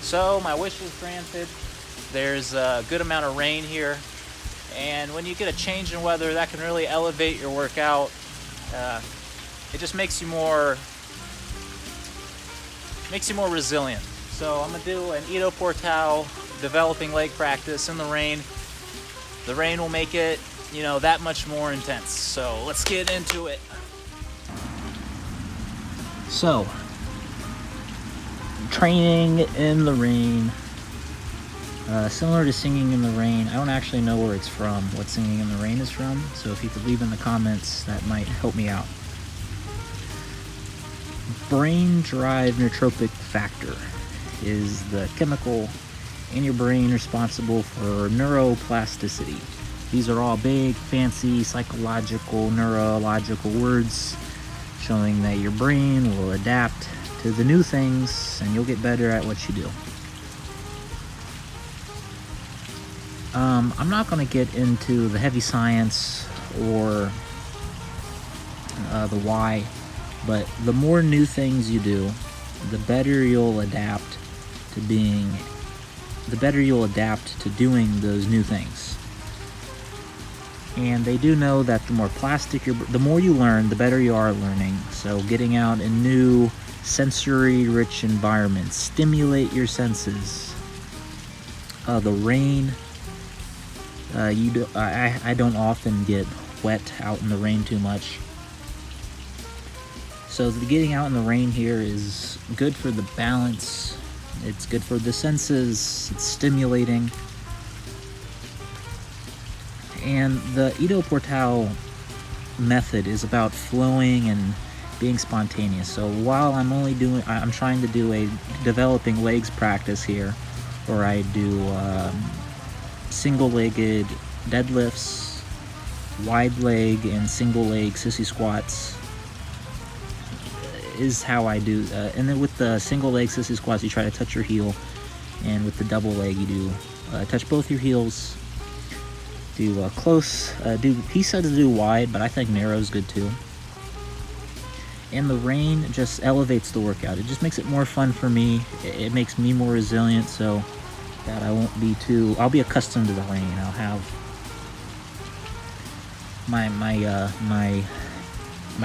So my wish is granted. There's a good amount of rain here, and when you get a change in weather, that can really elevate your workout. It just makes you more resilient. So I'm gonna do an Ido Portal developing leg practice in the rain. The rain will make it, that much more intense. So let's get into it. So, training in the rain, similar to Singing in the Rain. I don't actually know where it's from, what Singing in the Rain is from, so if you could leave in the comments, that might help me out. Brain-derived neurotrophic factor is the chemical in your brain responsible for neuroplasticity. These are all big, fancy, psychological, neurological words showing that your brain will adapt to the new things and you'll get better at what you do. I'm not going to get into the heavy science or the why, but the more new things you do, the better you'll adapt to doing those new things. And they do know that the more you learn, the better you are at learning. So getting out in new sensory-rich environments, stimulate your senses. The rain, I don't often get wet out in the rain too much. So getting out in the rain here is good for the balance. It's good for the senses. It's stimulating. And the Ido Portal method is about flowing and being spontaneous. So while I'm trying to do a developing legs practice here, where I do single-legged deadlifts, wide leg and single leg sissy squats is how I do. And then with the single leg sissy squats, you try to touch your heel, and with the double leg, you do touch both your heels. Do close. He said to do wide, but I think narrow is good too. And the rain just elevates the workout. It just makes it more fun for me. It makes me more resilient, so that I'll be accustomed to the rain. I'll have my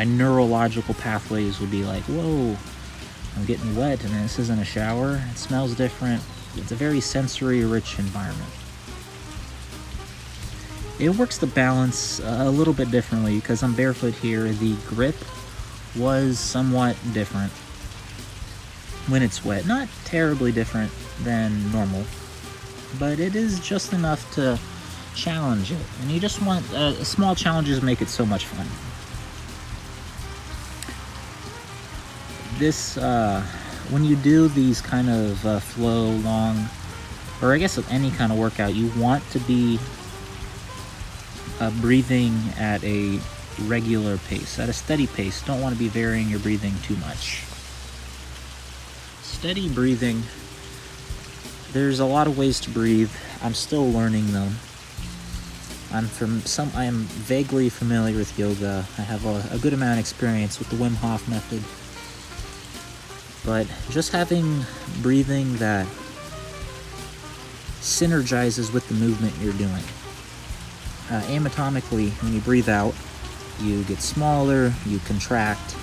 neurological pathways will be like, whoa, I'm getting wet, and this isn't a shower. It smells different. It's a very sensory-rich environment. It works the balance a little bit differently because I'm barefoot here. The grip was somewhat different when it's wet. Not terribly different than normal, but it is just enough to challenge it. And you just want small challenges make it so much fun. This, when you do these kind of flow long, or I guess any kind of workout, you want to be breathing at a regular pace, at a steady pace. Don't want to be varying your breathing too much. Steady breathing. There's a lot of ways to breathe. I'm still learning them. I am vaguely familiar with yoga. I have a good amount of experience with the Wim Hof method. But just having breathing that synergizes with the movement you're doing. Anatomically, when you breathe out, you get smaller, you contract,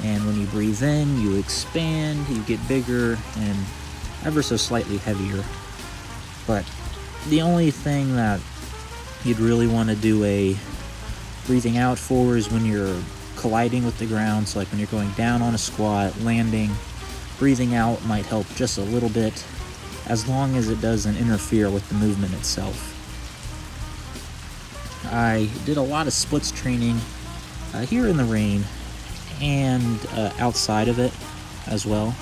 and when you breathe in, you expand, you get bigger and ever so slightly heavier. But the only thing that you'd really want to do a breathing out for is when you're colliding with the ground. So like when you're going down on a squat, landing, breathing out might help just a little bit, as long as it doesn't interfere with the movement itself. I did a lot of splits training here in the rain and outside of it as well.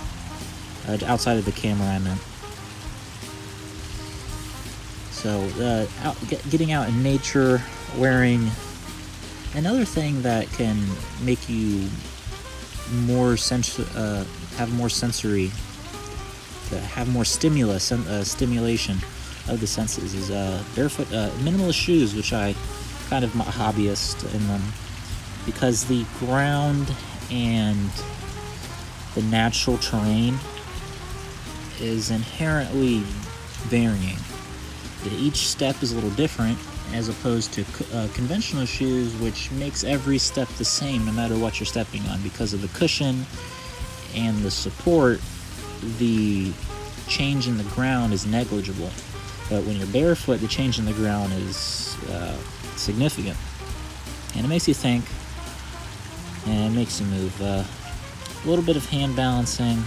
Outside of the camera, I meant. So getting out in nature, wearing another thing that can make you more have more sensory, have more stimulation of the senses is barefoot minimalist shoes, which I kind of hobbyist in them, because the ground and the natural terrain is inherently varying. Each step is a little different, as opposed to conventional shoes, which makes every step the same no matter what you're stepping on. Because of the cushion and the support, the change in the ground is negligible. But when you're barefoot, the change in the ground is significant. And it makes you think, and it makes you move. A little bit of hand balancing.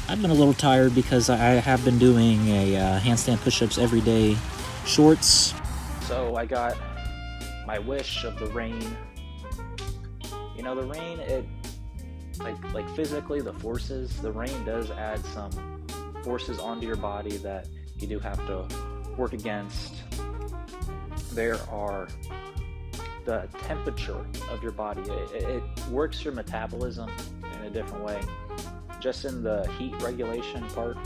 I've been a little tired because I have been doing a handstand push-ups every day shorts. So I got my wish of the rain. You know, the rain, it like physically, the forces, the rain does add some forces onto your body that you do have to work against. There are the temperature of your body. It works your metabolism in a different way, just in the heat regulation part.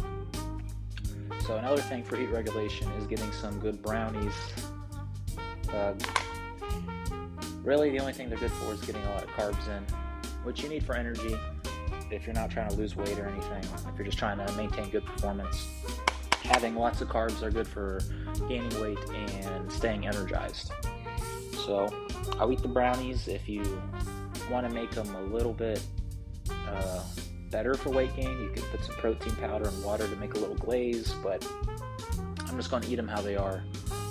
So another thing for heat regulation is getting some good brownies. Really, the only thing they're good for is getting a lot of carbs in, which you need for energy if you're not trying to lose weight or anything. If you're just trying to maintain good performance, having lots of carbs are good for gaining weight and staying energized. So I'll eat the brownies. If you want to make them a little bit better for weight gain, you can put some protein powder and water to make a little glaze, but I'm just going to eat them how they are.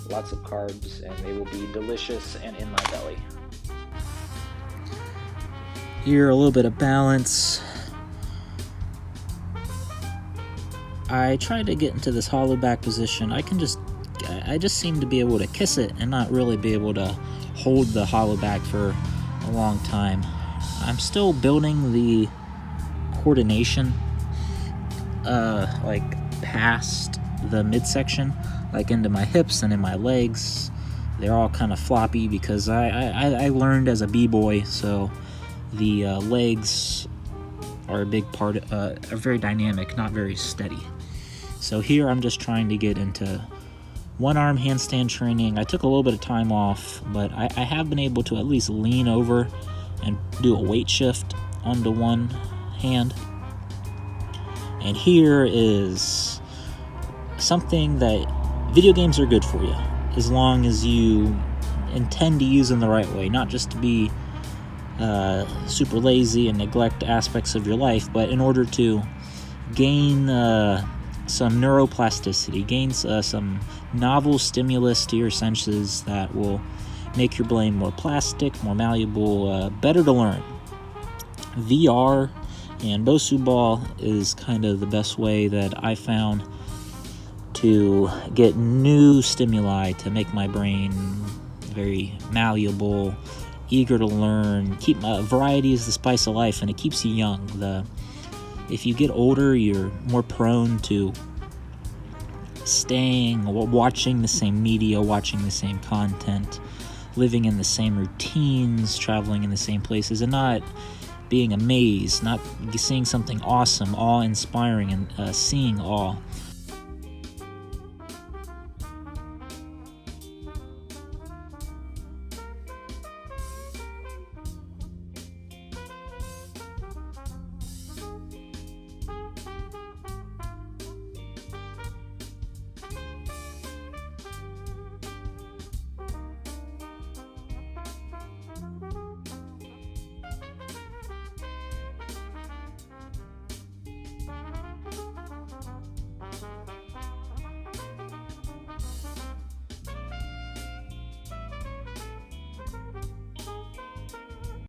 Lots of carbs, and they will be delicious and in my belly. Here, a little bit of balance. I tried to get into this hollow back position. I just seem to be able to kiss it and not really be able to hold the hollow back for a long time. I'm still building the coordination, like past the midsection, like into my hips and in my legs. They're all kind of floppy because I learned as a b-boy, so the legs are a big part, are very dynamic, not very steady. So here I'm just trying to get into one-arm handstand training. I took a little bit of time off, but I have been able to at least lean over and do a weight shift onto one hand. And here is something that video games are good for you, as long as you intend to use them the right way, not just to be super lazy and neglect aspects of your life, but in order to gain some neuroplasticity, gain some novel stimulus to your senses that will make your brain more plastic, more malleable, better to learn. VR and Bosu Ball is kind of the best way that I found to get new stimuli to make my brain very malleable, eager to learn. Variety is the spice of life, and it keeps you young. If you get older, you're more prone to watching the same media, watching the same content, living in the same routines, traveling in the same places, and not being amazed, not seeing something awesome, awe-inspiring, and seeing awe.